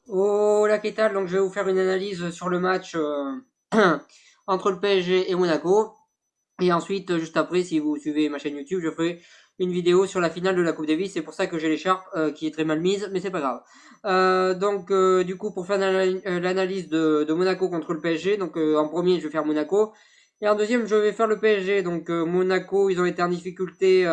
Oh la Kétal, donc je vais vous faire une analyse sur le match entre le PSG et Monaco. Et ensuite, juste après, si vous suivez ma chaîne YouTube, je ferai une vidéo sur la finale de la Coupe Davis. C'est pour ça que j'ai l'écharpe qui est très mal mise, mais c'est pas grave. Du coup, pour faire l'analyse de Monaco contre le PSG, donc en premier, je vais faire Monaco. Et en deuxième, je vais faire le PSG. Donc Monaco, ils ont été en difficulté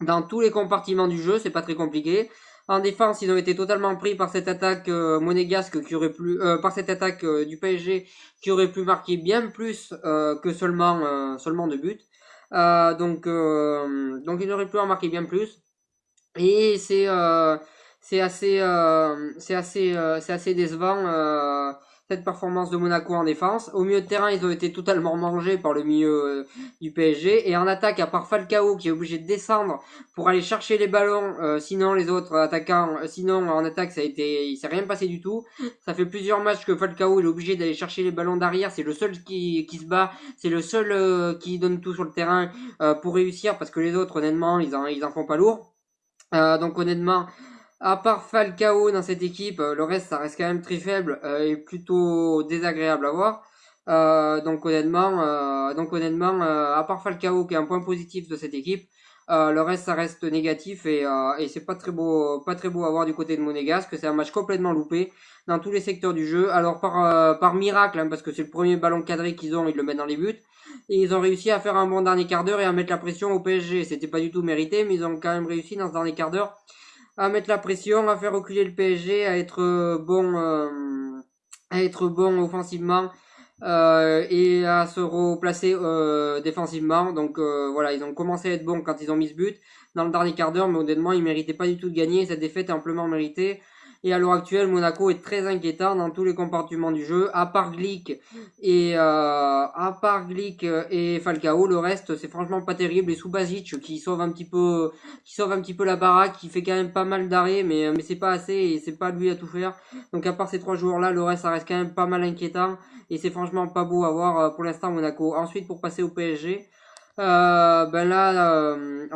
dans tous les compartiments du jeu, c'est pas très compliqué. En défense, ils ont été totalement pris par cette attaque monégasque qui aurait pu, par cette attaque du PSG qui aurait pu marquer bien plus que seulement deux buts. Donc il aurait pu en marquer bien plus. Et c'est assez décevant cette performance de Monaco en défense. Au milieu de terrain, ils ont été totalement mangés par le milieu du PSG. Et en attaque, à part Falcao qui est obligé de descendre pour aller chercher les ballons, sinon les autres attaquants, sinon en attaque il s'est rien passé du tout. Ça fait plusieurs matchs que Falcao il est obligé d'aller chercher les ballons derrière. C'est le seul qui se bat, c'est le seul qui donne tout sur le terrain pour réussir parce que les autres honnêtement ils en font pas lourd. Donc honnêtement, à part Falcao dans cette équipe, le reste ça reste quand même très faible et plutôt désagréable à voir. À part Falcao qui est un point positif de cette équipe, le reste ça reste négatif et c'est pas très beau à voir du côté de Monégasque. C'est un match complètement loupé dans tous les secteurs du jeu. Alors par miracle, hein, parce que c'est le premier ballon cadré qu'ils ont, ils le mettent dans les buts. Et ils ont réussi à faire un bon dernier quart d'heure et à mettre la pression au PSG. C'était pas du tout mérité, mais ils ont quand même réussi dans ce dernier quart d'heure à mettre la pression, à faire reculer le PSG, à être bon offensivement et à se replacer défensivement. Donc voilà, ils ont commencé à être bons quand ils ont mis ce but dans le dernier quart d'heure, mais honnêtement, ils méritaient pas du tout de gagner. Cette défaite est amplement méritée. Et à l'heure actuelle, Monaco est très inquiétant dans tous les compartiments du jeu, à part Glick et Falcao, le reste c'est franchement pas terrible. Et Subasic qui sauve un petit peu la baraque, qui fait quand même pas mal d'arrêts, mais c'est pas assez et c'est pas lui à tout faire. Donc à part ces trois joueurs-là, le reste ça reste quand même pas mal inquiétant et c'est franchement pas beau à voir pour l'instant Monaco. Ensuite pour passer au PSG, en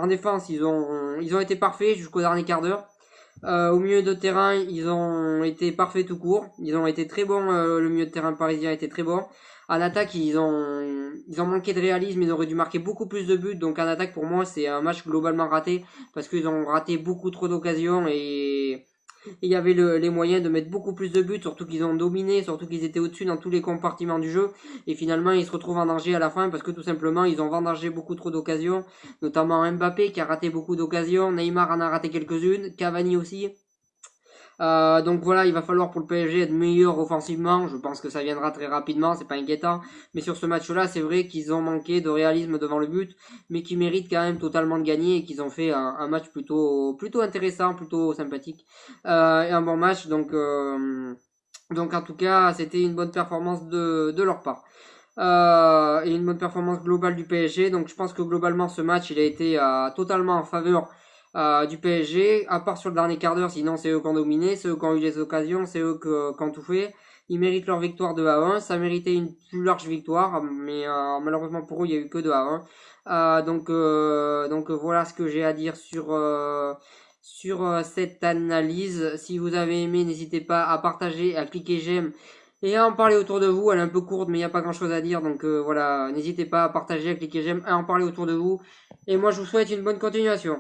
défense ils ont été parfaits jusqu'au dernier quart d'heure. Au milieu de terrain, ils ont été parfaits tout court. Ils ont été très bons. Le milieu de terrain parisien était très bon. En attaque, ils ont manqué de réalisme. Ils auraient dû marquer beaucoup plus de buts. Donc en attaque, pour moi, c'est un match globalement raté parce qu'ils ont raté beaucoup trop d'occasions et il y avait les moyens de mettre beaucoup plus de buts, surtout qu'ils ont dominé, surtout qu'ils étaient au-dessus dans tous les compartiments du jeu. Et finalement, ils se retrouvent en danger à la fin parce que tout simplement, ils ont vendangé beaucoup trop d'occasions, notamment Mbappé qui a raté beaucoup d'occasions, Neymar en a raté quelques-unes, Cavani aussi. Donc voilà, il va falloir pour le PSG être meilleur offensivement. Je pense que ça viendra très rapidement, c'est pas inquiétant. Mais sur ce match-là, c'est vrai qu'ils ont manqué de réalisme devant le but, mais qui méritent quand même totalement de gagner et qu'ils ont fait un match plutôt intéressant, plutôt sympathique et un bon match. Donc en tout cas, c'était une bonne performance de leur part. Et une bonne performance globale du PSG. Donc je pense que globalement ce match il a été totalement en faveur du PSG, à part sur le dernier quart d'heure, sinon c'est eux qui ont dominé, c'est eux qui ont eu les occasions, c'est eux qui ont tout fait. Ils méritent leur victoire 2-1, ça méritait une plus large victoire, mais malheureusement pour eux il n'y a eu que 2-1. Voilà ce que j'ai à dire sur cette analyse. Si vous avez aimé, n'hésitez pas à partager, à cliquer j'aime et à en parler autour de vous. Elle est un peu courte, mais il n'y a pas grand chose à dire. Donc voilà, n'hésitez pas à partager, à cliquer j'aime, à en parler autour de vous. Et moi, je vous souhaite une bonne continuation.